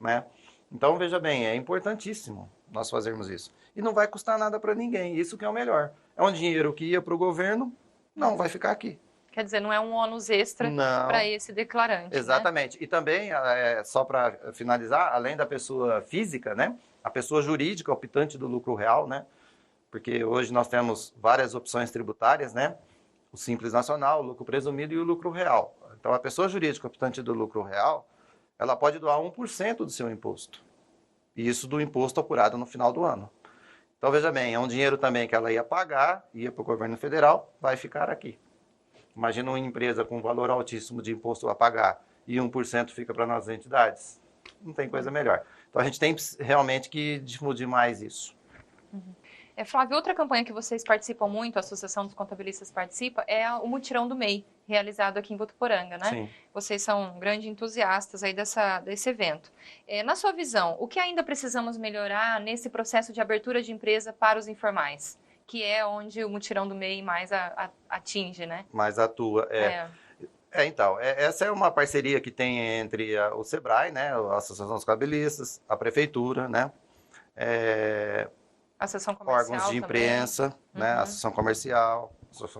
né? Então, veja bem, é importantíssimo nós fazermos isso. E não vai custar nada para ninguém, isso que é o melhor. É um dinheiro que ia para o governo, não vai ficar aqui. Quer dizer, não é um ônus extra para esse declarante. Exatamente. Né? E também, só para finalizar, além da pessoa física, né, a pessoa jurídica optante do lucro real, né, porque hoje nós temos várias opções tributárias, né, o Simples Nacional, o lucro presumido e o lucro real. Então, a pessoa jurídica optante do lucro real, ela pode doar 1% do seu imposto. E isso do imposto apurado no final do ano. Então, veja bem, é um dinheiro também que ela ia pagar, ia para o governo federal, vai ficar aqui. Imagina uma empresa com valor altíssimo de imposto a pagar e 1% fica para nossas entidades. Não tem coisa melhor. Então, a gente tem realmente que difundir mais isso. Flávio, outra campanha que vocês participam muito, a Associação dos Contabilistas participa, é o Mutirão do MEI, realizado aqui em Votuporanga, né? Sim. Vocês são grandes entusiastas aí desse evento. Na sua visão, o que ainda precisamos melhorar nesse processo de abertura de empresa para os informais? Que é onde o Mutirão do MEI mais atinge, né? Mais atua, Então, essa é uma parceria que tem entre o SEBRAE, né, a Associação dos Contabilistas, a Prefeitura, né, Associação comercial órgãos de também. imprensa, né, Associação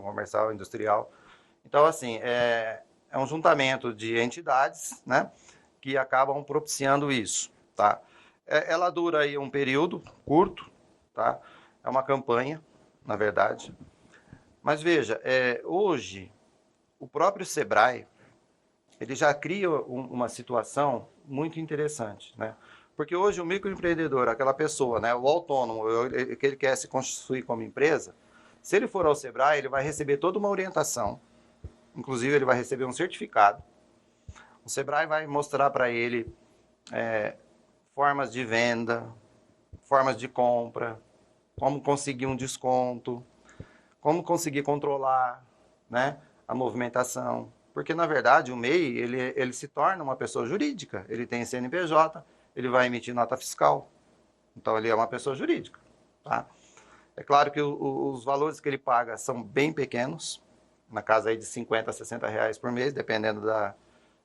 Comercial e Industrial. Então, assim, é um juntamento de entidades, né, que acabam propiciando isso, tá? Ela dura aí um período curto, tá? É uma campanha, na verdade. Mas veja, hoje, o próprio SEBRAE, ele já cria uma situação muito interessante, né? Porque hoje o microempreendedor, aquela pessoa, né, o autônomo, que ele quer se constituir como empresa, se ele for ao SEBRAE, ele vai receber toda uma orientação, inclusive ele vai receber um certificado. O SEBRAE vai mostrar para ele formas de venda, formas de compra, como conseguir um desconto, como conseguir controlar, né, a movimentação. Porque, na verdade, o MEI, ele se torna uma pessoa jurídica. Ele tem CNPJ, ele vai emitir nota fiscal. Então, ele é uma pessoa jurídica. Tá? É claro que os valores que ele paga são bem pequenos, na casa aí de 50 a 60 reais por mês, dependendo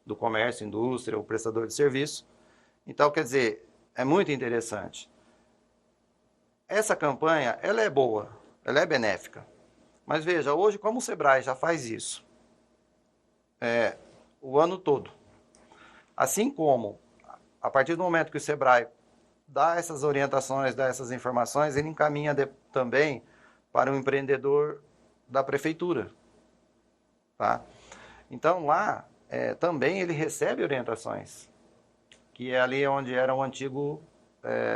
do comércio, indústria ou prestador de serviço. Então, quer dizer, é muito interessante. Essa campanha, ela é boa, ela é benéfica. Mas veja, hoje, como o SEBRAE já faz isso o ano todo, assim como, a partir do momento que o SEBRAE dá essas orientações, dá essas informações, ele encaminha também para o empreendedor da prefeitura. Tá? Então, lá, também ele recebe orientações, que é ali onde era o antigo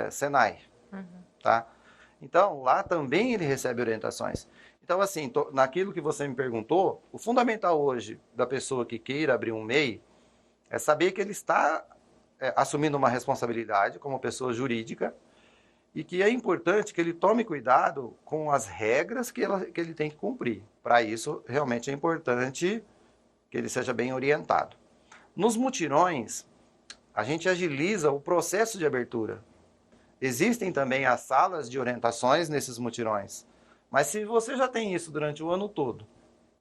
Senai. Tá? Então, lá também ele recebe orientações. Então, assim, naquilo que você me perguntou, o fundamental hoje da pessoa que queira abrir um MEI é saber que ele está assumindo uma responsabilidade como pessoa jurídica e que é importante que ele tome cuidado com as regras que ele tem que cumprir. Para isso, realmente é importante que ele seja bem orientado. Nos mutirões, a gente agiliza o processo de abertura. Existem também as salas de orientações nesses mutirões. Mas se você já tem isso durante o ano todo,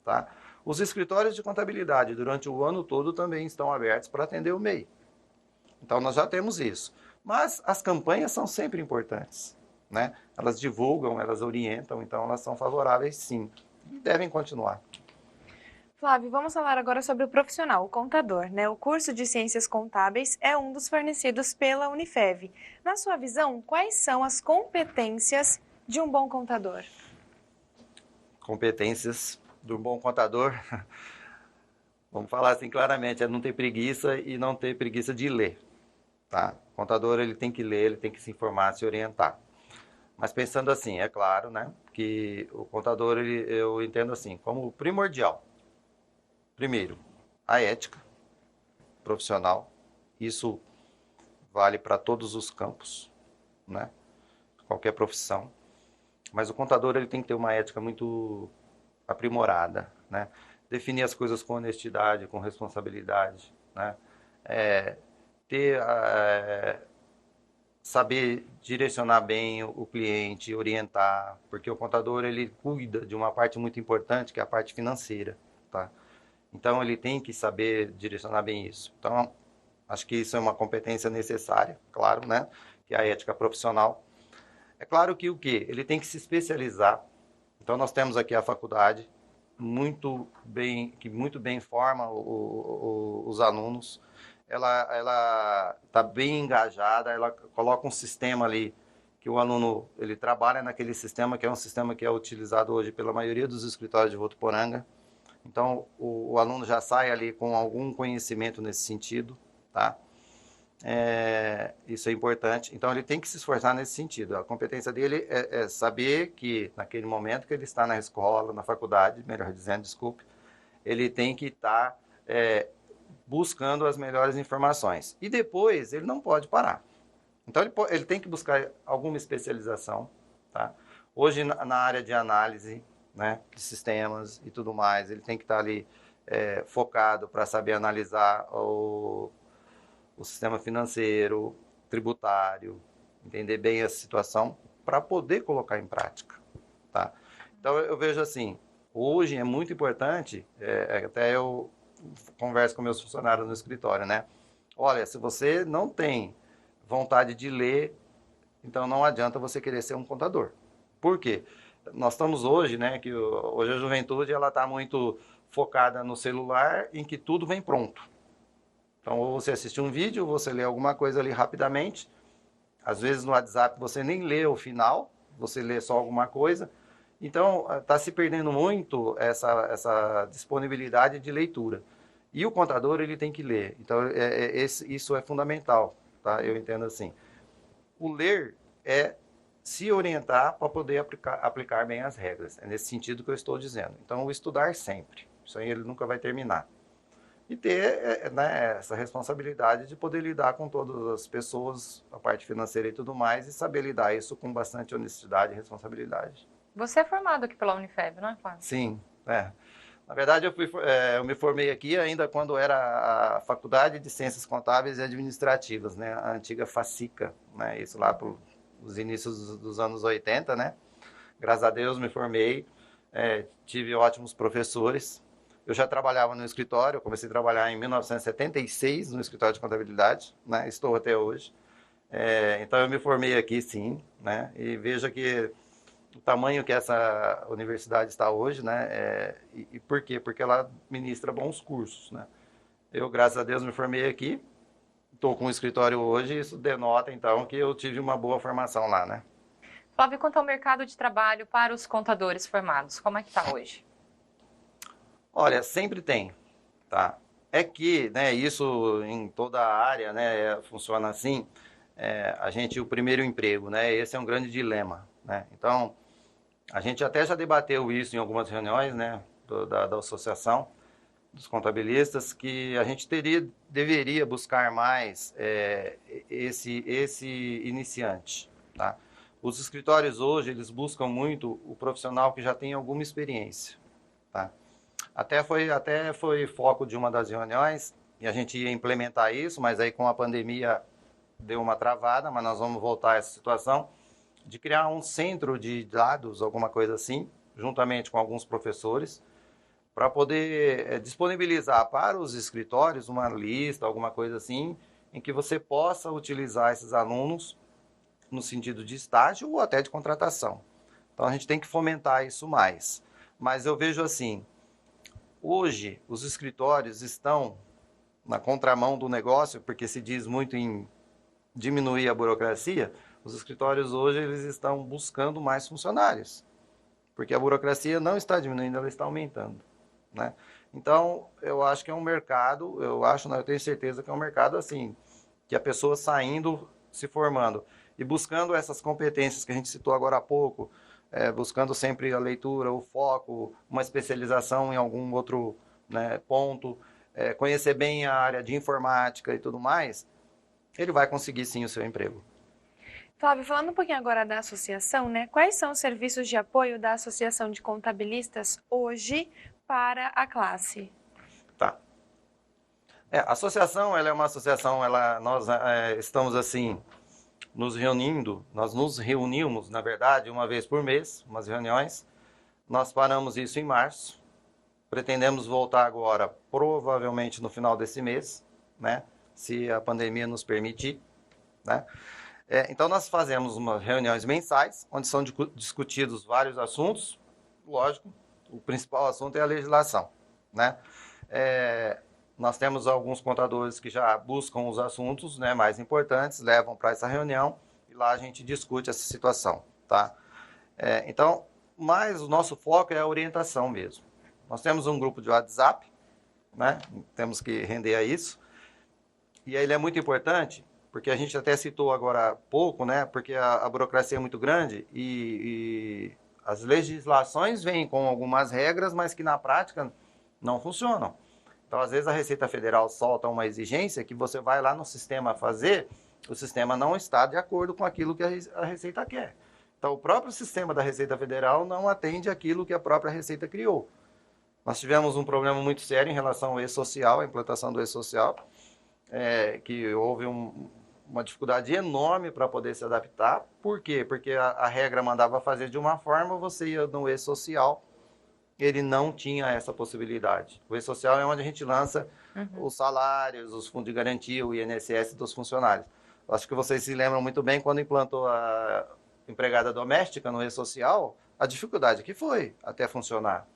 tá? Os escritórios de contabilidade durante o ano todo também estão abertos para atender o MEI. Então, nós já temos isso. Mas as campanhas são sempre importantes, né? Elas divulgam, elas orientam, então elas são favoráveis sim. E devem continuar. Flávio, vamos falar agora sobre o profissional, o contador, né? O curso de Ciências Contábeis é um dos fornecidos pela Unifev. Na sua visão, quais são as competências de um bom contador? Competências do bom contador, vamos falar assim claramente, é não ter preguiça e não ter preguiça de ler. Tá? O contador ele tem que ler, ele tem que se informar, se orientar. Mas pensando assim, é claro, né, que o contador eu entendo assim, como primordial. Primeiro, a ética profissional, isso vale para todos os campos, né? Qualquer profissão. Mas o contador ele tem que ter uma ética muito aprimorada, né? Definir as coisas com honestidade, com responsabilidade, né? Saber direcionar bem o cliente, orientar, porque o contador ele cuida de uma parte muito importante, que é a parte financeira, tá? Então ele tem que saber direcionar bem isso. Então acho que isso é uma competência necessária, claro, né? Que é a ética profissional. É claro que o quê? Ele tem que se especializar. Então nós temos aqui a faculdade que muito bem forma os alunos. Ela está bem engajada, ela coloca um sistema ali que o aluno ele trabalha naquele sistema, que é um sistema que é utilizado hoje pela maioria dos escritórios de Votuporanga. Então o aluno já sai ali com algum conhecimento nesse sentido, tá? Isso é importante. Então, ele tem que se esforçar nesse sentido. A competência dele é saber que, naquele momento que ele está na escola, na faculdade, melhor dizendo, desculpe, ele tem que estar buscando as melhores informações. E depois, ele não pode parar. Então, ele tem que buscar alguma especialização. Tá? Hoje, na área de análise, né, de sistemas e tudo mais, ele tem que estar ali focado para saber analisar o sistema financeiro, tributário, entender bem a situação para poder colocar em prática. Tá? Então, eu vejo assim, hoje é muito importante, até eu converso com meus funcionários no escritório, né? Olha, se você não tem vontade de ler, então não adianta você querer ser um contador. Por quê? Nós estamos hoje, né, que hoje a juventude ela está muito focada no celular, em que tudo vem pronto. Então, ou você assiste um vídeo, ou você lê alguma coisa ali rapidamente. Às vezes no WhatsApp você nem lê o final, você lê só alguma coisa. Então, está se perdendo muito essa disponibilidade de leitura. E o contador, ele tem que ler. Então, isso é fundamental, tá? Eu entendo assim. O ler é se orientar para poder aplicar bem as regras. É nesse sentido que eu estou dizendo. Então, o estudar sempre. Isso aí ele nunca vai terminar. E ter né, essa responsabilidade de poder lidar com todas as pessoas, a parte financeira e tudo mais, e saber lidar isso com bastante honestidade e responsabilidade. Você é formado aqui pela Unifeb, não é, Flávio? Sim, Na verdade, eu me formei aqui ainda quando era a Faculdade de Ciências Contábeis e Administrativas, né? A antiga FACICA, né? Isso lá para os inícios dos anos 80, né? Graças a Deus me formei, tive ótimos professores. Eu já trabalhava no escritório, eu comecei a trabalhar em 1976 no escritório de contabilidade, né? Estou até hoje. Então eu me formei aqui, sim, né? E veja que o tamanho que essa universidade está hoje, né? E por quê? Porque ela ministra bons cursos, né? Eu, graças a Deus, me formei aqui, estou com um escritório hoje, e isso denota, então, que eu tive uma boa formação lá, né? Flávio, quanto ao mercado de trabalho para os contadores formados, como é que está hoje? Olha, sempre tem, tá? É que, né, isso em toda a área, né, funciona assim, o primeiro emprego, né, esse é um grande dilema, né? Então, a gente até já debateu isso em algumas reuniões, né, da associação dos contabilistas, que a gente deveria buscar mais esse iniciante, tá? Os escritórios hoje, eles buscam muito o profissional que já tem alguma experiência, tá? Até foi foco de uma das reuniões, e a gente ia implementar isso, mas aí com a pandemia deu uma travada, mas nós vamos voltar a essa situação, de criar um centro de dados, alguma coisa assim, juntamente com alguns professores, para poder disponibilizar para os escritórios uma lista, alguma coisa assim, em que você possa utilizar esses alunos no sentido de estágio ou até de contratação. Então a gente tem que fomentar isso mais. Mas eu vejo assim, hoje os escritórios estão na contramão do negócio, porque se diz muito em diminuir a burocracia. Os escritórios hoje eles estão buscando mais funcionários, porque a burocracia não está diminuindo, ela está aumentando, né? Então, eu acho que é um mercado, eu tenho certeza que é um mercado assim, que a pessoa saindo, se formando e buscando essas competências que a gente citou agora há pouco, buscando sempre a leitura, o foco, uma especialização em algum outro, né, ponto, conhecer bem a área de informática e tudo mais, ele vai conseguir sim o seu emprego. Flávio, falando um pouquinho agora da associação, né? Quais são os serviços de apoio da Associação de Contabilistas hoje para a classe? Tá. A associação, ela é uma associação, nós estamos assim, nós nos reunimos, na verdade, uma vez por mês, umas reuniões. Nós paramos isso em março, pretendemos voltar agora, provavelmente no final desse mês, né? Se a pandemia nos permitir, né? Então, nós fazemos umas reuniões mensais, onde são discutidos vários assuntos. Lógico, o principal assunto é a legislação, né? Nós temos alguns contadores que já buscam os assuntos, né, mais importantes, levam para essa reunião e lá a gente discute essa situação, tá? Então, mas o nosso foco é a orientação mesmo. Nós temos um grupo de WhatsApp, né? Temos que render a isso. E aí ele é muito importante, porque a gente até citou agora há pouco, né? Porque a burocracia é muito grande e as legislações vêm com algumas regras, mas que na prática não funcionam. Então, às vezes, a Receita Federal solta uma exigência que você vai lá no sistema fazer, o sistema não está de acordo com aquilo que a Receita quer. Então, o próprio sistema da Receita Federal não atende aquilo que a própria Receita criou. Nós tivemos um problema muito sério em relação ao e-social, a implantação do e-social, que houve uma dificuldade enorme para poder se adaptar. Por quê? Porque a regra mandava fazer de uma forma, você ia no e-social, ele não tinha essa possibilidade. O e-social é onde a gente lança os salários, os fundos de garantia, o INSS dos funcionários. Acho que vocês se lembram muito bem quando implantou a empregada doméstica no e-social, a dificuldade que foi até funcionar.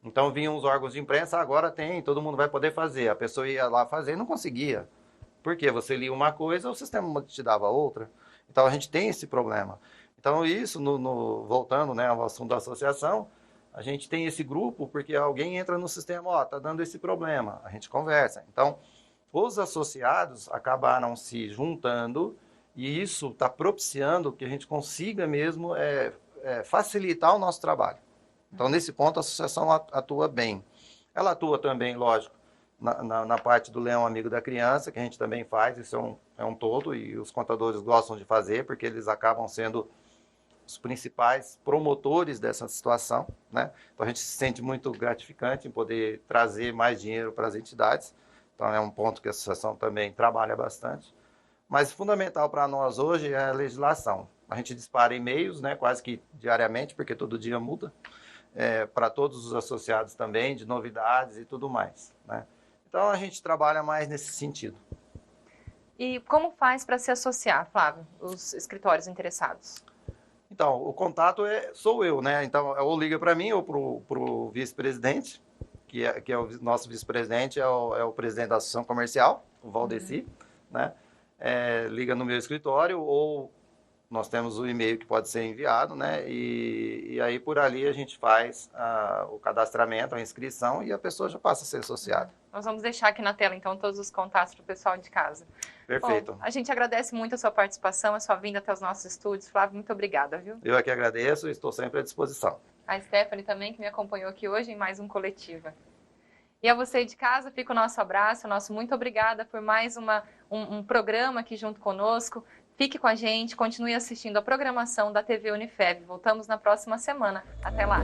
Então vinham os órgãos de imprensa, agora tem, todo mundo vai poder fazer. A pessoa ia lá fazer e não conseguia. Por quê? Você lia uma coisa, o sistema te dava outra. Então a gente tem esse problema. Então isso, voltando, né, ao assunto da associação, a gente tem esse grupo porque alguém entra no sistema, tá dando esse problema, a gente conversa. Então, os associados acabaram se juntando e isso está propiciando que a gente consiga mesmo facilitar o nosso trabalho. Então, nesse ponto, a associação atua bem. Ela atua também, lógico, na parte do Leão Amigo da Criança, que a gente também faz, isso é um todo, e os contadores gostam de fazer, porque eles acabam sendo os principais promotores dessa situação, né? Então a gente se sente muito gratificante em poder trazer mais dinheiro para as entidades. Então é um ponto que a associação também trabalha bastante. Mas fundamental para nós hoje é a legislação. A gente dispara e-mails, né, quase que diariamente, porque todo dia muda, para todos os associados também, de novidades e tudo mais, né? Então a gente trabalha mais nesse sentido. E como faz para se associar, Flávio, os escritórios interessados? Então, o contato sou eu, né? Então, ou liga para mim ou para o vice-presidente, que é o nosso vice-presidente, é o presidente da Associação Comercial, o Valdeci, né? Liga no meu escritório, ou nós temos o e-mail que pode ser enviado, né? E aí, por ali, a gente faz o cadastramento, a inscrição, e a pessoa já passa a ser associada. Nós vamos deixar aqui na tela, então, todos os contatos para o pessoal de casa. Perfeito. Bom, a gente agradece muito a sua participação, a sua vinda até os nossos estúdios. Flávio, muito obrigada, viu? Eu aqui agradeço e estou sempre à disposição. A Stephanie também, que me acompanhou aqui hoje em mais um Coletiva. E a você de casa, fica o nosso abraço, nosso muito obrigada por mais um programa aqui junto conosco. Fique com a gente, continue assistindo a programação da TV Unifev. Voltamos na próxima semana. Até lá!